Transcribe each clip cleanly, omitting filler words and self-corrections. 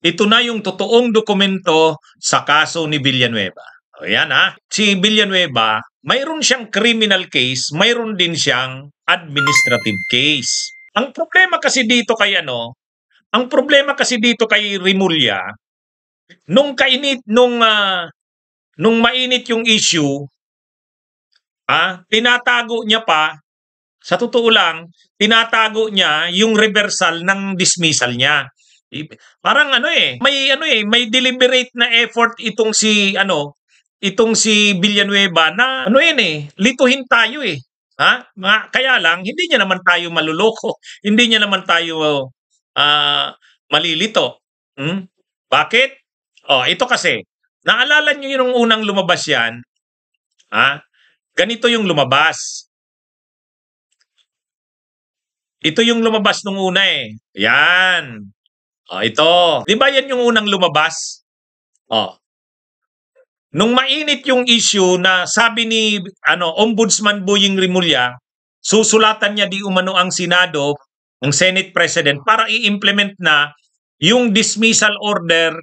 ito na yung totoong dokumento sa kaso ni Villanueva. O yan ha. Si Villanueva, mayroon siyang criminal case, mayroon din siyang administrative case. Ang problema kasi dito kay Rimulya, nung mainit yung issue, tinatago niya pa, sa totoo lang, tinatago niya yung reversal ng dismissal niya. Parang may deliberate na effort itong si Villanueva na lituhin tayo eh. Kaya lang hindi niya naman tayo maluloko. Hindi niya naman tayo malilito. Bakit? Ito kasi, naalala niyo yung unang lumabas yan? Ganito yung lumabas. Ito yung lumabas nung una eh. Yan. Ito. Di ba yan yung unang lumabas? Nung mainit yung issue na sabi ni Ombudsman Boying Rimulya, susulatan niya di umano ang Senado, ang Senate President para i-implement na yung dismissal order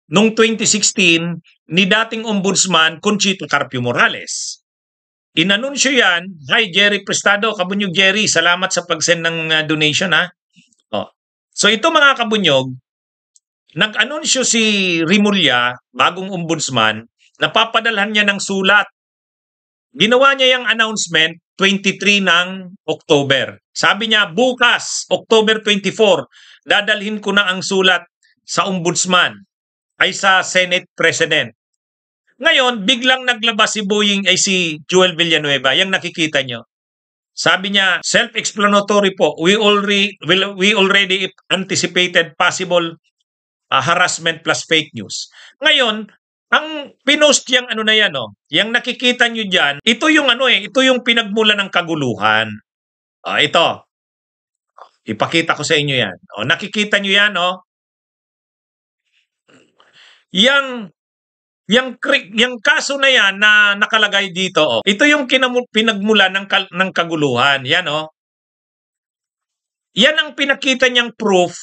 nung 2016 ni dating Ombudsman Conchito Carpio Morales. Inanunsyo yan. Hi Jerry Prestado, Kabunyog Jerry, salamat sa pag-send ng donation ha. So ito mga kabunyog, nag-anunsyo si Rimulya, bagong ombudsman, napapadalhan niya ng sulat. Ginawa niya yung announcement 23 ng October. Sabi niya, bukas, October 24, dadalhin ko na ang sulat sa ombudsman ay sa Senate President. Ngayon, biglang naglabas si Joel Villanueva, yung nakikita nyo. Sabi niya, self-explanatory po, we already anticipated possible harassment plus fake news. Ngayon, ang pinost yung yung nakikita nyo dyan, ito yung pinagmula ng kaguluhan. Ito. Ipakita ko sa inyo yan. Nakikita nyo yan, Yung kaso na yan na nakalagay dito, ito yung pinagmula ng kaguluhan. Yan, Yan ang pinakita niyang proof.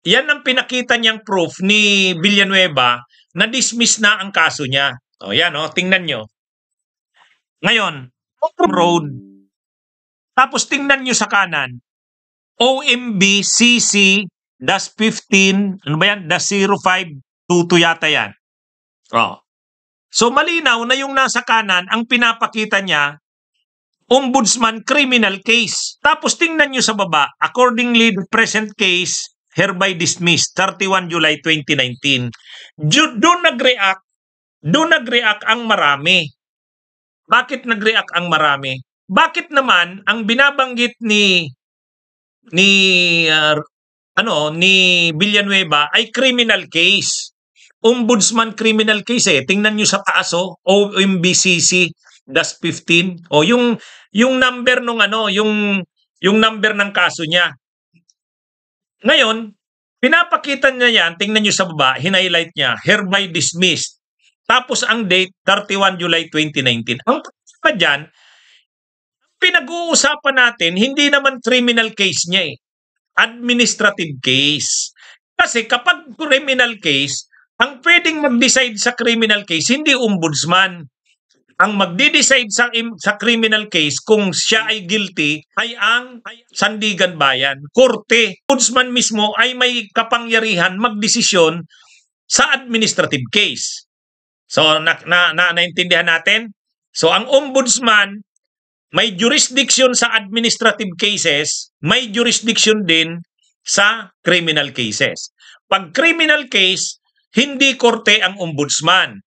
Yan ang pinakita niyang proof ni Villanueva na dismiss na ang kaso niya. Yan, tingnan nyo. Ngayon, road. Tapos tingnan nyo sa kanan. OMB CC-15, ano ba yan? -0522 yata yan. So malinaw na yung nasa kanan, ang pinapakita niya, Ombudsman criminal case. Tapos tingnan nyo sa baba, accordingly the present case hereby dismissed 31 July 2019. Doon nag-react ang marami. Bakit nag-react ang marami? Bakit naman ang binabanggit ni Villanueva ay criminal case? Ombudsman criminal case eh. Tingnan nyo sa taas OMBCC-15. Yung number yung number ng kaso niya. Ngayon, pinapakita niya yan, tingnan nyo sa baba, hinighlight niya, hereby dismissed. Tapos ang date, 31 July 2019. Ang pa dyan, pinag-uusapan natin, hindi naman criminal case niya eh. Administrative case. Kasi kapag criminal case, ang pwedeng mag-decide sa criminal case, hindi ombudsman. Ang magde-decide sa criminal case kung siya ay guilty ay ang Sandigan Bayan. Korte. Ombudsman mismo ay may kapangyarihan magdesisyon sa administrative case. So, naintindihan natin? So, ang ombudsman may jurisdiction sa administrative cases, may jurisdiction din sa criminal cases. Pag criminal case, hindi korte ang ombudsman.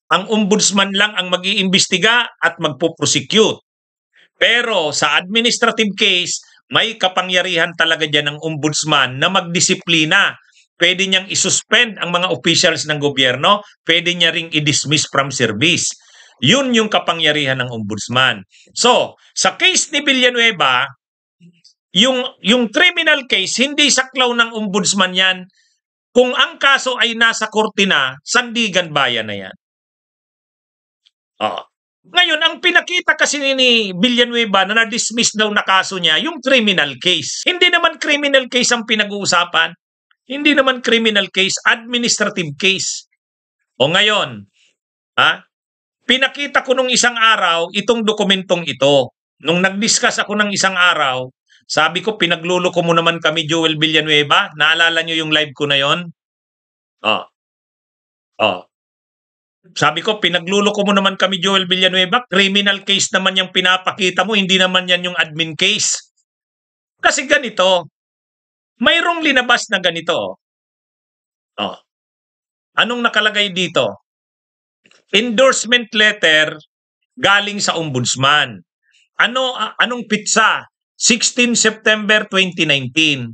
Ang ombudsman lang ang mag-iimbestiga at magpo-prosecute. Pero sa administrative case, may kapangyarihan talaga dyan ng ombudsman na magdisiplina. Pwede niyang isuspend ang mga officials ng gobyerno, pwede niya ring i-dismiss from service. Yun yung kapangyarihan ng ombudsman. So, sa case ni Villanueva, yung criminal case, hindi saklaw ng ombudsman yan. Kung ang kaso ay nasa korte na, Sandigan Bayan na yan. Ngayon, ang pinakita kasi ni Villanueva na na-dismiss daw na kaso niya, yung criminal case. Hindi naman criminal case ang pinag-uusapan. Hindi naman criminal case, administrative case. O ngayon, pinakita ko nung isang araw itong dokumentong ito. Nung nag-discuss ako ng isang araw, sabi ko, pinagluloko mo naman kami, Joel Villanueva. Naalala nyo yung live ko na yon? Oh. Oh. Sabi ko, pinagluloko mo naman kami, Joel Villanueva. Criminal case naman yung pinapakita mo, hindi naman yan yung admin case. Kasi ganito, mayroong linabas na ganito. Oh. Anong nakalagay dito? Endorsement letter galing sa ombudsman. Anong pitsa? 16 September 2019.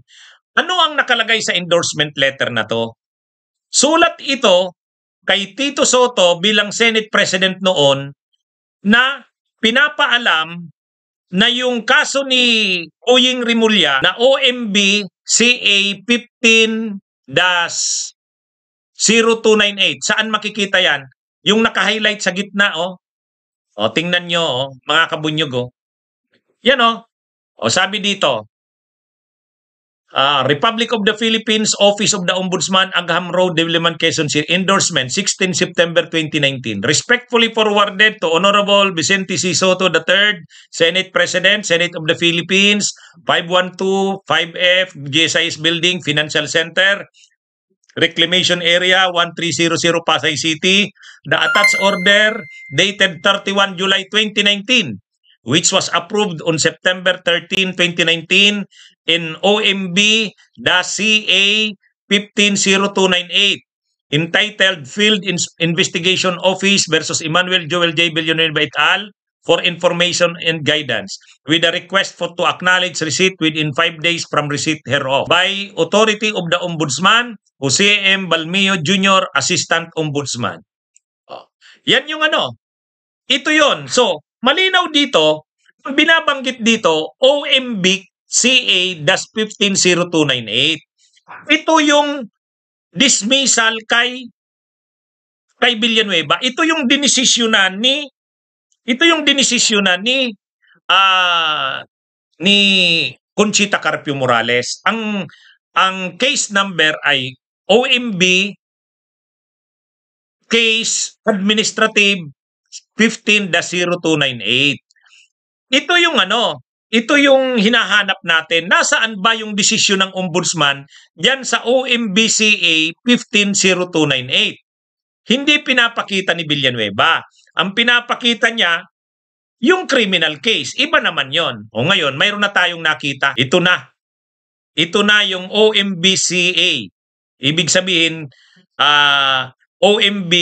Ano ang nakalagay sa endorsement letter na to? Sulat ito kay Tito Soto bilang Senate President noon na pinapaalam na yung kaso ni Oying Rimulya na OMB CA 15-0298. Saan makikita yan? Yung naka-highlight sa gitna, oh. O, tingnan nyo, oh, mga kabunyog, oh. Yan, oh. O, sabi dito, Republic of the Philippines, Office of the Ombudsman, Agham Road, Diliman, Quezon City, endorsement, 16 September 2019. Respectfully forwarded to Honorable Vicente C. Soto III, Senate President, Senate of the Philippines, 512 5F, GSIS Building, Financial Center, Reclamation Area 1300 Pasay City, the attached order dated 31 July 2019, which was approved on September 13, 2019 in OMB-CA 150298, entitled Field Investigation Office versus Emmanuel Joel J. Villanueva et al. For information and guidance, with a request to acknowledge receipt within 5 days from receipt hereof, by authority of the Ombudsman, Jose M. Balmio Jr., Assistant Ombudsman. Yan yung ano. Ito yon. So, malinaw dito, ang binabanggit dito, OMB CA-150298. Ito yung dismissal kay Villanueva. Ito yung dinesisyonan ni Conchita Carpio Morales. Ang case number ay OMB case administrative 15-0298. Ito yung hinahanap natin. Nasaan ba yung desisyon ng ombudsman diyan sa OMB-CA 150298? Hindi pinapakita ni Villanueva. Ang pinapakita niya, yung criminal case. Iba naman yon. O ngayon, mayroon na tayong nakita. Ito na. Ito na yung OMB-CA. Ibig sabihin, OMB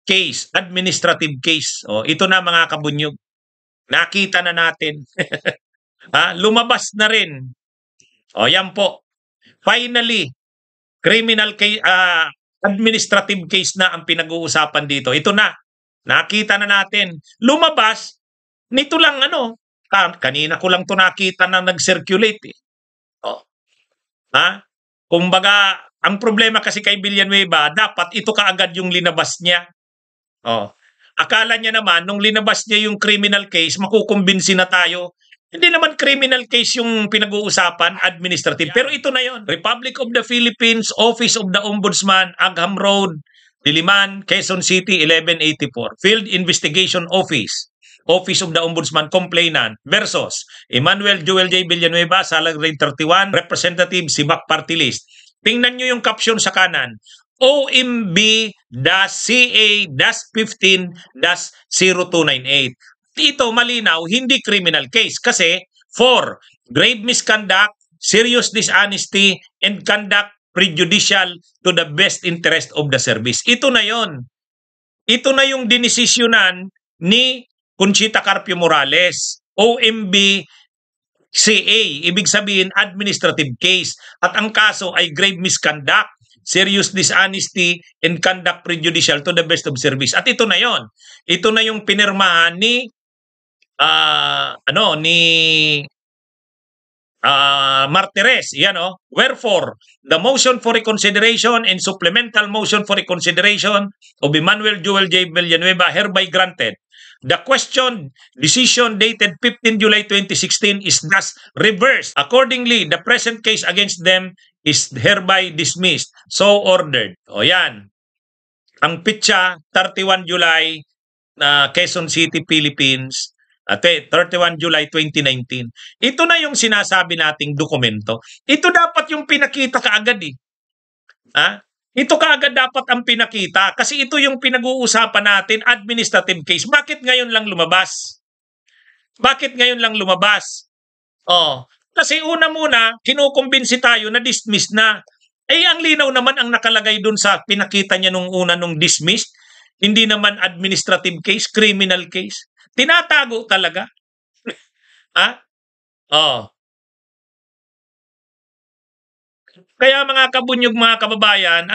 case, administrative case. O, ito na mga kabunyog. Nakita na natin. Lumabas na rin. O, yan po. Finally, criminal case, administrative case na ang pinag-uusapan dito. Ito na. Nakita na natin. Lumabas. Nito lang kanina ko lang to nakita na nag-circulate. Kumbaga, ang problema kasi kay Villanueva, dapat ito kaagad yung linabas niya. Akala niya naman, nung linabas niya yung criminal case, makukumbinsi na tayo. Hindi naman criminal case yung pinag-uusapan, administrative. Pero ito na yon. Republic of the Philippines, Office of the Ombudsman, Agham Road, Diliman, Quezon City, 1184. Field Investigation Office, Office of the Ombudsman Complainant versus Emmanuel Joel J. Villanueva, Sala Grade 31, Representative Sibak Party List. Tingnan nyo yung caption sa kanan. OMB-CA-15-0298. Ito malinaw, hindi criminal case kasi for grave misconduct, serious dishonesty, and conduct prejudicial to the best interest of the service. Ito na yon. Ito na yung dinesisyonan ni Conchita Carpio Morales. OMB CA, ibig sabihin administrative case. At ang kaso ay grave misconduct, serious dishonesty, and conduct prejudicial to the best of service. At ito na yon. Ito na yung pinirmahan ni Martires. Wherefore, the motion for reconsideration and supplemental motion for reconsideration of Emmanuel Joel J. Villanueva hereby granted The question decision dated 15 July 2016 is thus reversed. Accordingly, the present case against them is hereby dismissed. So ordered. O yan. Ang pitsa, 31 July, Quezon City, Philippines. 31 July 2019. Ito na yung sinasabi nating dokumento. Ito dapat yung pinakita kaagad eh. Ito kaagad dapat ang pinakita kasi ito yung pinag-uusapan natin, administrative case. Bakit ngayon lang lumabas? Bakit ngayon lang lumabas? Kasi una muna, kinukumbinsi tayo na dismissed na. Ang linaw naman ang nakalagay dun sa pinakita niya nung una nung dismissed. Hindi naman administrative case, criminal case. Tinatago talaga. Kaya mga kabunyog, mga kababayan,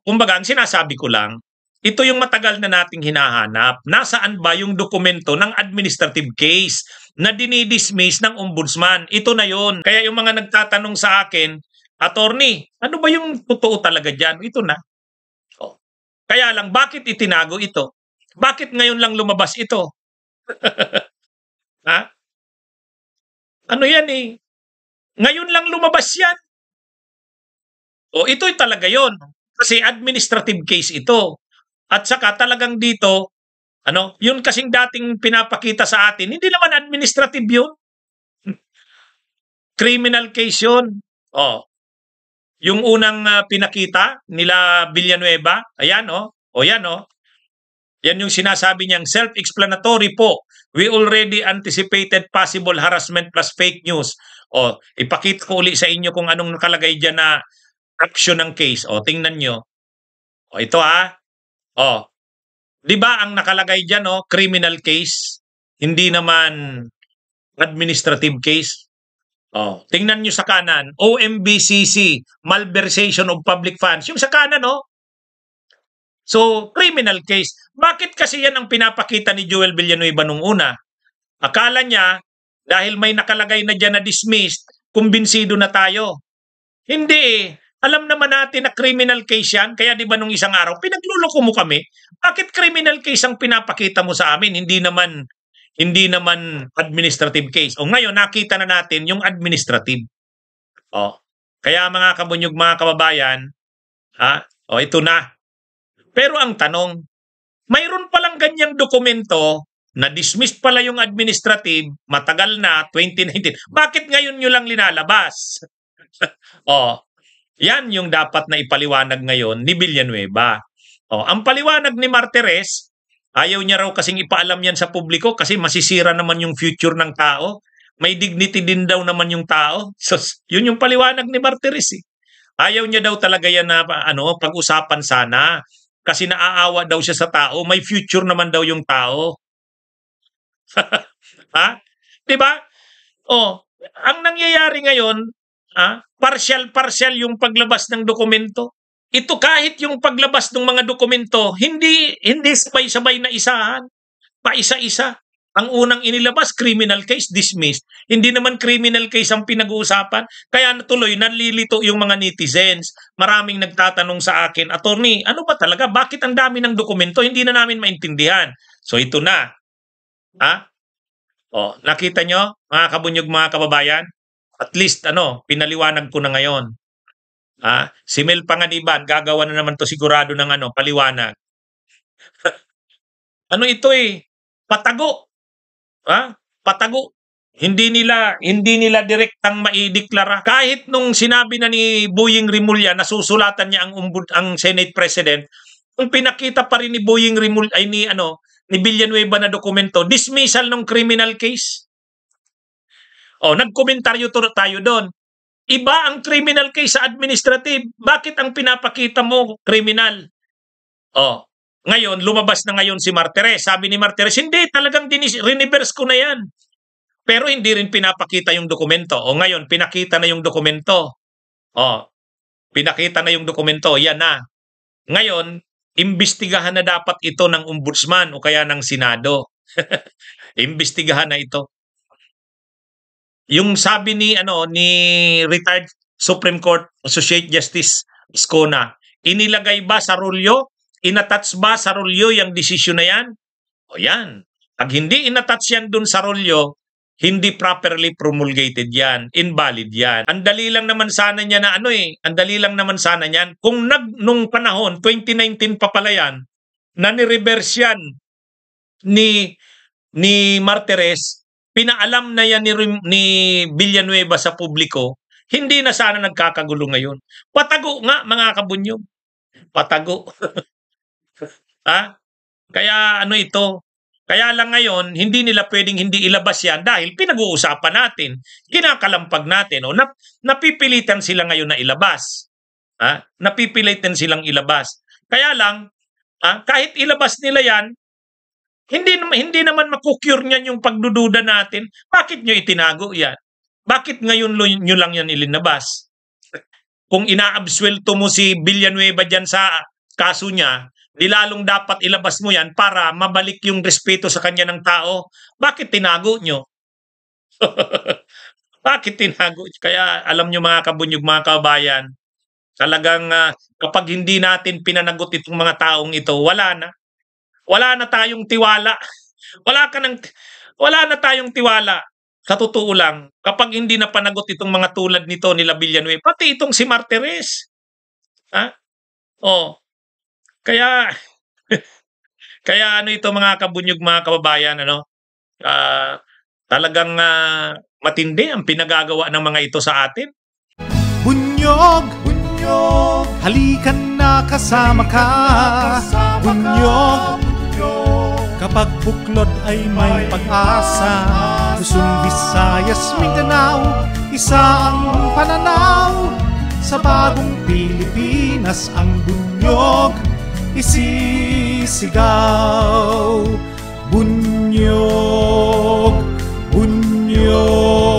kumbaga ang sinasabi ko lang, ito yung matagal na nating hinahanap. Nasaan ba yung dokumento ng administrative case na dinidismiss ng ombudsman? Ito na yon. Kaya yung mga nagtatanong sa akin, attorney, ano ba yung totoo talaga dyan? Ito na. Kaya lang, bakit itinago ito? Bakit ngayon lang lumabas ito? Ano yan eh? Ngayon lang lumabas yan. Ito'y talaga yon. Kasi administrative case ito. At saka talagang dito, yun kasing dating pinapakita sa atin, hindi naman administrative yun. Criminal case yun. Yung unang pinakita nila Villanueva, ayan yan yung sinasabi niyang self-explanatory po. We already anticipated possible harassment plus fake news. Ipakita ko uli sa inyo kung anong nakalagay dyan na action ng case. Tingnan nyo. Ito di ba ang nakalagay dyan, criminal case, hindi naman administrative case. Tingnan nyo sa kanan, OMBCC, malversation of public funds. Yung sa kanan, So, criminal case. Bakit kasi yan ang pinapakita ni Joel Villanueva nung una? Akala niya, dahil may nakalagay na dyan na dismissed, kumbinsido na tayo. Hindi. Alam naman natin na criminal case yan. Kaya di ba nung isang araw, pinagluloko mo kami? Bakit criminal case ang pinapakita mo sa amin? Hindi naman administrative case. Ngayon, nakita na natin yung administrative. Kaya mga kabunyog, mga kababayan, ito na. Pero ang tanong, mayroon palang ganyang dokumento na dismissed pala yung administrative, matagal na, 2019. Bakit ngayon nyo lang linalabas? Yan yung dapat na ipaliwanag ngayon ni Villanueva. Ang paliwanag ni Martires, ayaw niya raw kasing ipaalam yan sa publiko kasi masisira naman yung future ng tao. May dignity din daw naman yung tao. So, yun yung paliwanag ni Martires eh. Ayaw niya daw talaga yan na pag-usapan sana. Kasi naaawa daw siya sa tao. May future naman daw yung tao. Diba? Ang nangyayari ngayon, partial yung paglabas ng dokumento. Ito kahit yung paglabas ng mga dokumento, hindi sabay-sabay na isahan. Paisa-isa. Ang unang inilabas, criminal case, dismissed. Hindi naman criminal case ang pinag-uusapan. Kaya natuloy, nalilito yung mga netizens. Maraming nagtatanong sa akin, attorney, ano ba talaga? Bakit ang dami ng dokumento? Hindi na namin maintindihan. So ito na. Nakita nyo, mga kabunyog, mga kababayan? At least, pinaliwanag ko na ngayon. Si Mel Panganiban, gagawa na naman to sigurado ng paliwanag. Ito patago. Patago. Hindi nila direktang maideklara. Kahit nung sinabi na ni Boying Rimulya na susulatan niya ang Senate President, kung pinakita pa rin ni Boying Rimulya ni Villanueva na dokumento, dismissal ng criminal case. Nagkomentaryo tayo doon. Iba ang criminal case sa administrative. Bakit ang pinapakita mo criminal? Ngayon, lumabas na ngayon si Martires. Sabi ni Martires, hindi, talagang reverse ko na yan. Pero hindi rin pinapakita yung dokumento. Ngayon, pinakita na yung dokumento. Pinakita na yung dokumento. Yan na. Ngayon, imbestigahan na dapat ito ng ombudsman o kaya ng Senado. Imbestigahan na ito. Yung sabi ni retired Supreme Court Associate Justice Escona, inilagay ba sa rulyo? Inattach ba sa rulyo yung desisyon na yan? Yan. Pag hindi inattach yan dun sa rolyo, hindi properly promulgated yan. Invalid yan. Ang dali lang naman sana niya na ang dali lang naman sana niyan. Kung nung panahon, 2019 pa pala yan, na ni-reverse yan ni Martires, pinaalam na yan ni Villanueva sa publiko, hindi na sana nagkakagulo ngayon. Patago nga, mga kabunyog. Patago. Ha? Kaya ito, kaya lang ngayon, hindi nila pwedeng hindi ilabas yan dahil pinag-uusapan natin, kinakalampag natin, napipilitan sila ngayon na ilabas. Napipilitan silang ilabas. Kaya lang, kahit ilabas nila yan, hindi naman makukure niyan yung pagdududa natin. Bakit nyo itinago yan? Bakit ngayon nyo lang yan ilinabas? Kung inaabswelto mo si Villanueva dyan sa kaso niya, nilalong dapat ilabas mo yan para mabalik yung respeto sa kanya ng tao. Bakit tinago nyo? Bakit tinago? Kaya alam nyo mga kabunyog, mga kabayan, talagang kapag hindi natin pinanagot itong mga taong ito, wala na. Wala na tayong tiwala. Wala na tayong tiwala. Sa totoo lang, kapag hindi na panagot itong mga tulad nito nila Villanueva, pati itong si Martires. Kaya ito mga kabunyog, mga kababayan, talagang matindi ang pinagagawa ng mga ito sa atin. Bunyog, bunyog, halikan na kasama ka. Bunyog, kapag buklod ay may pag-asa. Luzon, Visayas, Mindanao, isa ang pananaw. Sa bagong Pilipinas ang bunyog isisigaw. Bunyog, bunyog.